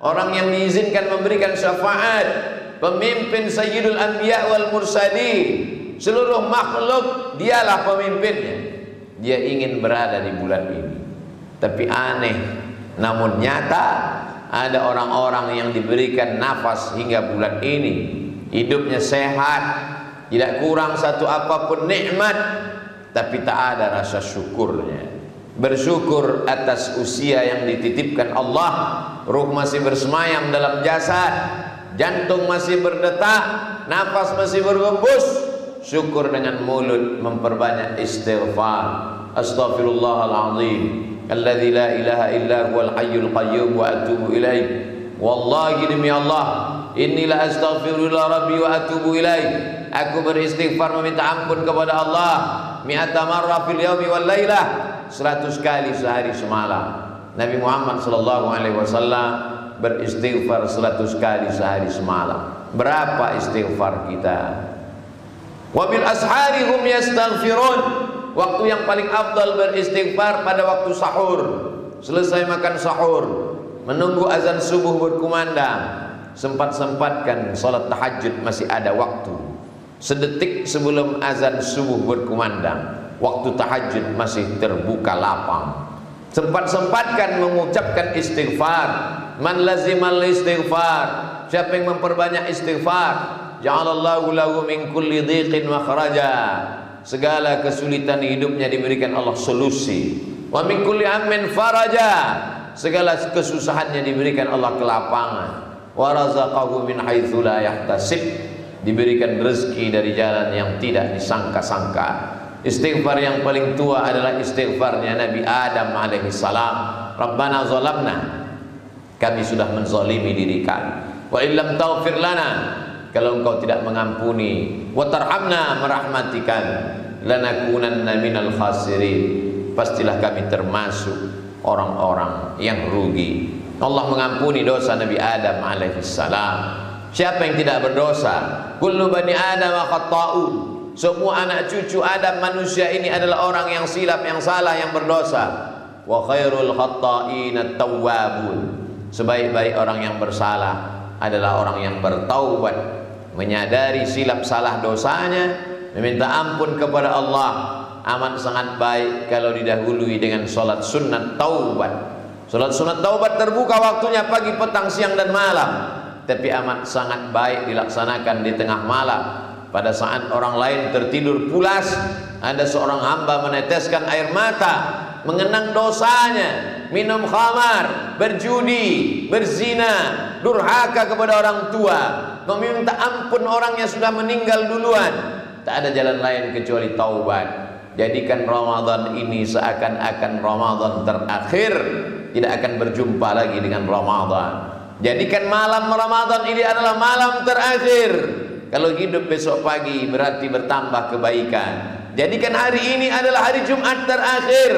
orang yang diizinkan memberikan syafaat, pemimpin Sayyidul Anbiya wal Mursalin. Seluruh makhluk dialah pemimpinnya. Dia ingin berada di bulan ini. Tapi aneh, namun nyata, ada orang-orang yang diberikan nafas hingga bulan ini, hidupnya sehat, tidak kurang satu apapun nikmat, tapi tak ada rasa syukurnya. Bersyukur atas usia yang dititipkan Allah, ruh masih bersemayam dalam jasad, jantung masih berdetak, nafas masih berhembus. Syukur dengan mulut, memperbanyak istighfar. Astaghfirullahaladzim alladzi la ilaha illa huwal hayyul qayyum wa atubu ilaih. Wallahi demi Allah, inilah astaghfirullah rabbi wa atubu ilaih. Aku beristighfar meminta ampun kepada Allah mi'ata marrah fil yaumi wal lailah, 100 kali sehari semalam. Nabi Muhammad sallallahu alaihi wasallam beristighfar 100 kali sehari semalam. Berapa istighfar kita? Wa bil ashari hum yastaghfirun. Waktu yang paling afdal beristighfar pada waktu sahur. Selesai makan sahur, menunggu azan subuh berkumandang, sempat-sempatkan salat tahajud, masih ada waktu. Sedetik sebelum azan subuh berkumandang, waktu tahajud masih terbuka lapang. Sempat-sempatkan mengucapkan istighfar. Man lazimal istighfar, siapa yang memperbanyak istighfar, ja'alallahu lahu min kulli dhiqin makhraja. Segala kesulitan hidupnya diberikan Allah solusi. Wa min kulli ammin faraja. Segala kesusahannya diberikan Allah kelapangan. Wa razaqahu min haitsu la yahtasib. Diberikan rezeki dari jalan yang tidak disangka-sangka. Istighfar yang paling tua adalah istighfarnya Nabi Adam alaihi salam. Rabbana zalamna, kami sudah menzalimi diri kami. Wa illam taghfir lana, kalau engkau tidak mengampuni, wa tarhamna, merahmatikan, lanakunanna minal khasirin, pastilah kami termasuk orang-orang yang rugi. Allah mengampuni dosa Nabi Adam alaihi salam. Siapa yang tidak berdosa? Kullu bani Adam khata'un. Semua anak cucu Adam manusia ini adalah orang yang silap, yang salah, yang berdosa. Wa khairul khata'in at-tawwabun. Sebaik-baik orang yang bersalah adalah orang yang bertaubat, menyadari silap salah dosanya, meminta ampun kepada Allah. Amat sangat baik kalau didahului dengan salat sunat taubat. Salat sunat taubat terbuka waktunya pagi, petang, siang dan malam. Tapi amat sangat baik dilaksanakan di tengah malam, pada saat orang lain tertidur pulas, ada seorang hamba meneteskan air mata mengenang dosanya, minum khamar, berjudi, berzina, durhaka kepada orang tua, meminta ampun orang yang sudah meninggal duluan. Tak ada jalan lain kecuali taubat. Jadikan Ramadan ini seakan-akan Ramadan terakhir, tidak akan berjumpa lagi dengan Ramadan. Jadikan malam Ramadan ini adalah malam terakhir. Kalau hidup besok pagi berarti bertambah kebaikan. Jadikan hari ini adalah hari Jumat terakhir.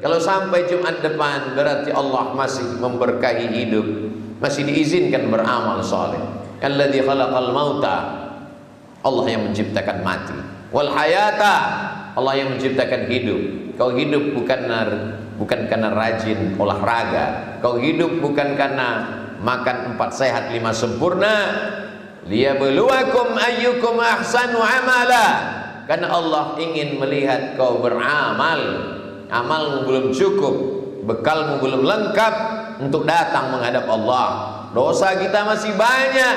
Kalau sampai Jumat depan berarti Allah masih memberkahi hidup, masih diizinkan beramal saleh. Alladzi khalaqal mauta, Allah yang menciptakan mati. Wal hayata, Allah yang menciptakan hidup. Kau hidup bukan karena rajin olahraga. Kau hidup bukan karena makan 4 sehat 5 sempurna. Liyabluwakum ayyukum ahsanu amala. Karena Allah ingin melihat kau beramal. Amalmu belum cukup, bekalmu belum lengkap untuk datang menghadap Allah. Dosa kita masih banyak.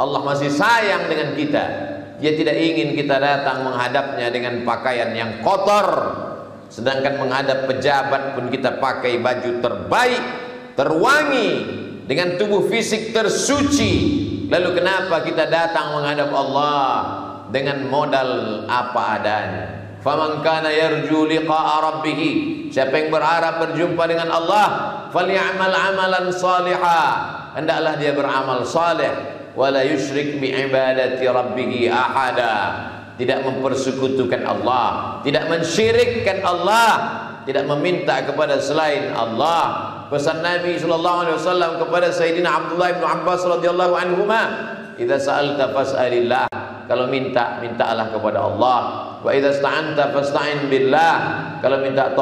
Allah masih sayang dengan kita. Dia tidak ingin kita datang menghadapnya dengan pakaian yang kotor. Sedangkan menghadap pejabat pun kita pakai baju terbaik, terwangi, dengan tubuh fisik tersuci. Lalu kenapa kita datang menghadap Allah dengan modal apa adanya? Faman kana yarju liqa'a rabbih, siapa yang berharap berjumpa dengan Allah, falyamal amalan salihah, hendaklah dia beramal saleh, wala yusyrik bi ibadati rabbih ahada, tidak mempersekutukan Allah, tidak mensyirikkan Allah, tidak meminta kepada selain Allah. Pesan Nabi sallallahu alaihi wasallam kepada Sayyidina Abdullah bin Abbas radhiyallahu anhuma, "Idza sa'alta fas'alillah." Kalau minta, mintalah kepada Allah. Wa idza sta'anta fasta'in billah. Kalau minta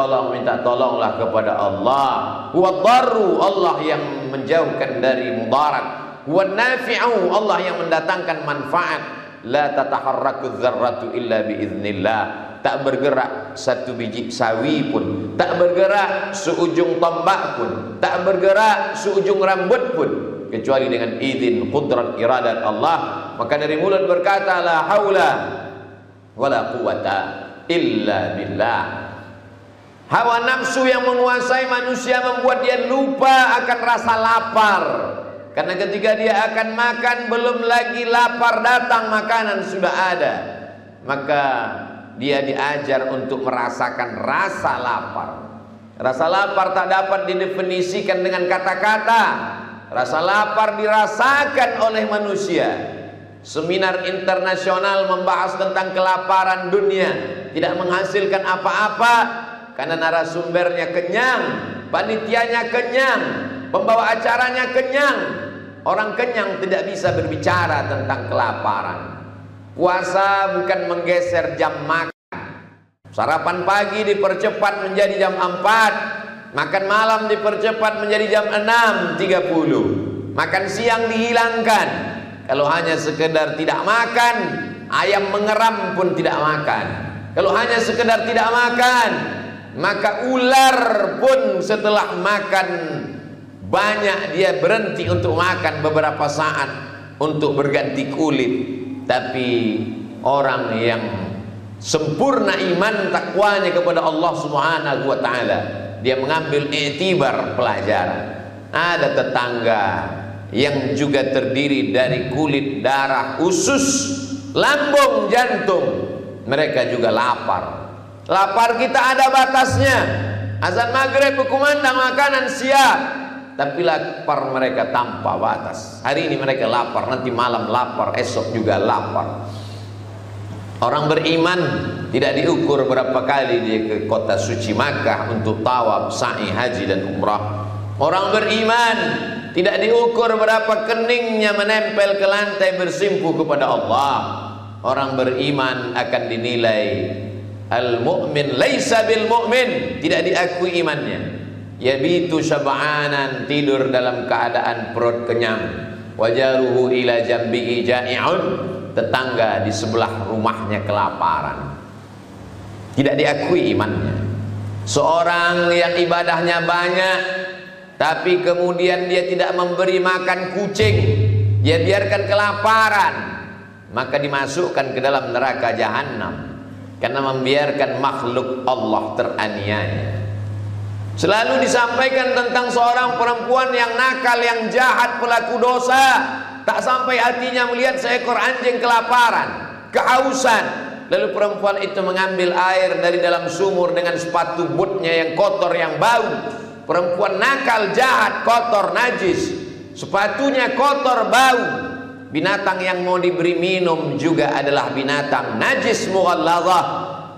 tolonglah kepada Allah. Huwa dharru, Allah yang menjauhkan dari mudarat. Huwa nafi'u, Allah yang mendatangkan manfaat. La tataharraku dzarratu illa biiznillah. Tak bergerak satu biji sawi pun, tak bergerak seujung tombak pun, tak bergerak seujung rambut pun, kecuali dengan izin, qudrat, iradat Allah. Maka dari mulut berkata la haula wala quwata illa billah. Hawa nafsu yang menguasai manusia membuat dia lupa akan rasa lapar. Karena ketika dia akan makan, belum lagi lapar datang, makanan sudah ada. Maka dia diajar untuk merasakan rasa lapar. Rasa lapar tak dapat didefinisikan dengan kata-kata. Rasa lapar dirasakan oleh manusia. Seminar internasional membahas tentang kelaparan dunia, tidak menghasilkan apa-apa karena narasumbernya kenyang, panitianya kenyang, pembawa acaranya kenyang. Orang kenyang tidak bisa berbicara tentang kelaparan. Puasa bukan menggeser jam makan. Sarapan pagi dipercepat menjadi jam 4, makan malam dipercepat menjadi jam 6.30, makan siang dihilangkan. Kalau hanya sekedar tidak makan, ayam mengeram pun tidak makan. Kalau hanya sekedar tidak makan, maka ular pun setelah makan banyak dia berhenti untuk makan beberapa saat untuk berganti kulit. Tapi orang yang sempurna iman takwanya kepada Allah Subhanahu wa taala, dia mengambil iktibar pelajaran. Ada tetangga yang juga terdiri dari kulit, darah, usus, lambung, jantung. Mereka juga lapar. Lapar kita ada batasnya. Azan maghrib berkumandang, makanan siap. Tapi lapar mereka tanpa batas. Hari ini mereka lapar, nanti malam lapar, esok juga lapar. Orang beriman tidak diukur berapa kali dia ke kota suci Makkah untuk tawaf, sa'i, haji dan umrah. Orang beriman tidak diukur berapa keningnya menempel ke lantai bersimpuh kepada Allah. Orang beriman akan dinilai al-mu'min laisa bil mu'min, tidak diakui imannya. Yabitu syab'anan, tidur dalam keadaan perut kenyang. Wajaruhu ila jambihi ja'i'un, tetangga di sebelah rumahnya kelaparan. Tidak diakui imannya. Seorang yang ibadahnya banyak, tapi kemudian dia tidak memberi makan kucing, dia biarkan kelaparan, maka dimasukkan ke dalam neraka jahanam karena membiarkan makhluk Allah teraniaya. Selalu disampaikan tentang seorang perempuan yang nakal, yang jahat, pelaku dosa. Tak sampai hatinya melihat seekor anjing kelaparan, kehausan. Lalu perempuan itu mengambil air dari dalam sumur dengan sepatu bootnya yang kotor, yang bau. Perempuan nakal, jahat, kotor, najis. Sepatunya kotor, bau. Binatang yang mau diberi minum juga adalah binatang najis mughalladzah.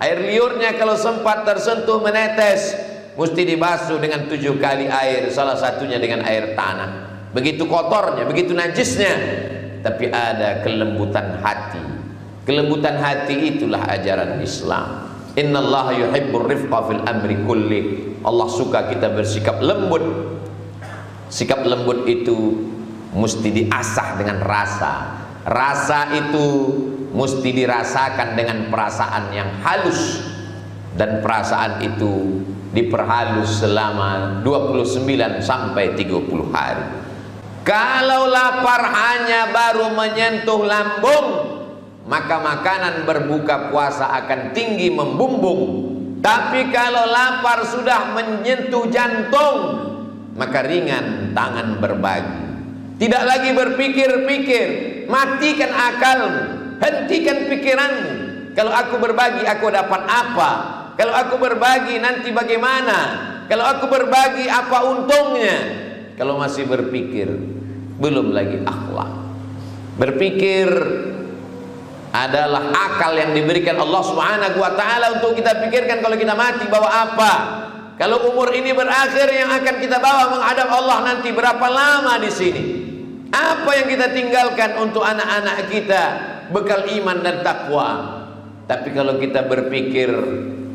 Air liurnya kalau sempat tersentuh menetes, mesti dibasuh dengan 7 kali air, salah satunya dengan air tanah. Begitu kotornya, begitu najisnya. Tapi ada kelembutan hati. Kelembutan hati itulah ajaran Islam. Innallaha yuhibbur rifqa fil amri kulli. Allah suka kita bersikap lembut. Sikap lembut itu mesti diasah dengan rasa. Rasa itu mesti dirasakan dengan perasaan yang halus. Dan perasaan itu diperhalus selama 29 sampai 30 hari. Kalau lapar hanya baru menyentuh lambung, maka makanan berbuka puasa akan tinggi membumbung. Tapi kalau lapar sudah menyentuh jantung, maka ringan tangan berbagi. Tidak lagi berpikir-pikir, matikan akalmu, hentikan pikiranmu. Kalau aku berbagi, aku dapat apa? Kalau aku berbagi nanti bagaimana? Kalau aku berbagi apa untungnya? Kalau masih berpikir, belum lagi akhlak. Berpikir adalah akal yang diberikan Allah Subhanahu wa taala untuk kita pikirkan. Kalau kita mati bawa apa? Kalau umur ini berakhir, yang akan kita bawa menghadap Allah nanti berapa lama di sini? Apa yang kita tinggalkan untuk anak-anak kita bekal iman dan takwa? Tapi kalau kita berpikir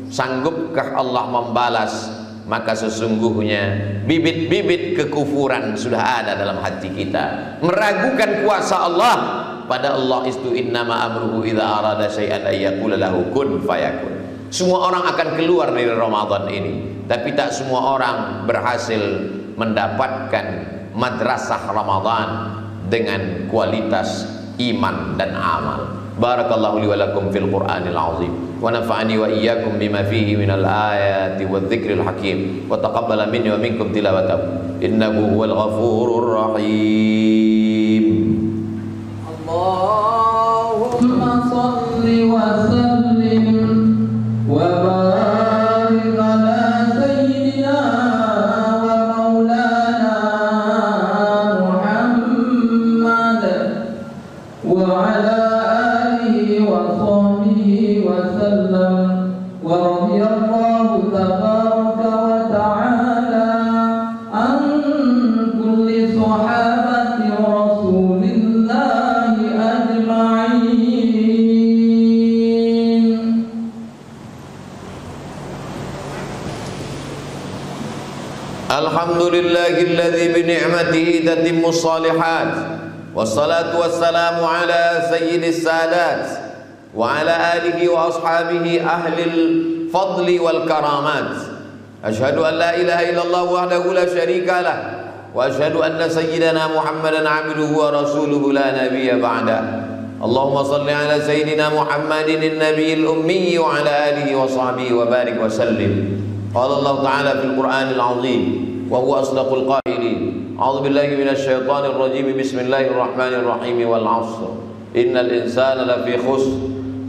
sanggupkah Allah membalas, maka sesungguhnya bibit-bibit kekufuran sudah ada dalam hati kita, meragukan kuasa Allah. Pada Allah itu innama amruhu idza arada syai'an ayyaqula lahu kun fayakun. Semua orang akan keluar dari Ramadan ini, tapi tak semua orang berhasil mendapatkan madrasah Ramadan dengan kualitas iman dan amal. Barakallahu li wa lakum fil Qur'anil azim wa nafa'ani wa iyyakum bima fihi minal ayati wadh-dhikril hakim wa taqabbala minni wa minkum tilawatahu innahu huwal ghafurur rahim. Allahumma shalli wa sallim wa barik ala sayyidina wa maulana Muhammad wa ala Alhamdulillahilladzi bi ni'matihi tatimmu shalihat wassalatu wassalamu ala sayyidis sadat wa ala alihi wa ashabihi ahlil fadli wal karamat. Ashhadu an la ilaha illallah wahdahu la syarika lah wa ashhadu anna sayyidana Muhammadan abduhu wa rasuluhu la nabiyya ba'da. Allahumma salli ala sayyidina Muhammadin an-nabiyil ummi wa ala alihi wa sahbihi wa barik wa sallim. Qala Allah ta'ala fil Qur'anil azim wa huwa asdaqul qailin. A'udzu billahi minasy syaithanir rajim. Bismillahirrahmanir rahim. Wal 'ashr. Innal insana lafi khusr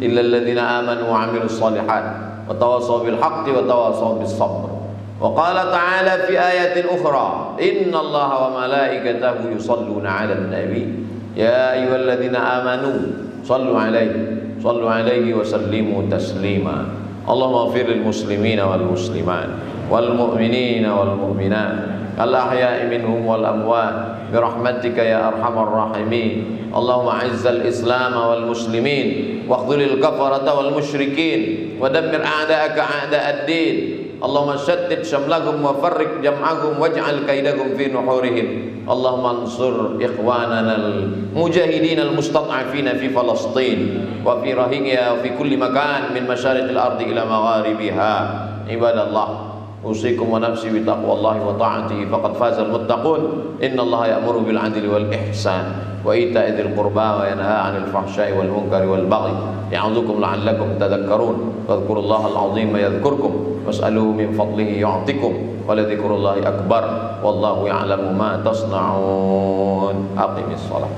illa alladhina amanu wa 'amilus shalihat wa tawassaw bil haqqi wa tawassaw bis sabr. Wa qala ta'ala fi ayatin ukhra. Innallaha wa malaikatahu yusalluna 'alan nabi. Ya ayyuhalladzina amanu sallu 'alaihi wa sallimu taslima. Allahumma ighfir lil muslimina wal muslimat wal mu'minina wal mu'minat al ahya'i minhum wal amwat bi rahmatika ya arhamar rahimin. Allahumma izzal islam wal muslimin wa khudhil kafarata wal musyrikin wa dammir a'da'aka a'da'ad din. Allahumma shaddid shamlahum wa farriq jam'ahum waj'al kaidahum fi nuhurihim. Allahumma ansur ikhwanana al-mujahidin al-mustad'afina fi Palestin wa fi Rohingya wa fi kulli makan min masyariqil ardi ila magharibiha. Ibadallah, usikum wa nafsi bi taqwallahi wa ta'atihi faqad fazal muttaqun. Innallaha ya'muru bil 'adli wal ihsan wa ita'i dzil qurba wa yanha 'anil fahsya'i wal munkari wal baghi. Ya'udzukum la'allakum tadhakkarun. Wadhkurullaha al-'azima yadhkurkum was'aluhu min fadlihi yu'tikum wa la dzikrullahi akbar wallahu ya'lamu ma tasna'un. Aqimis shalah.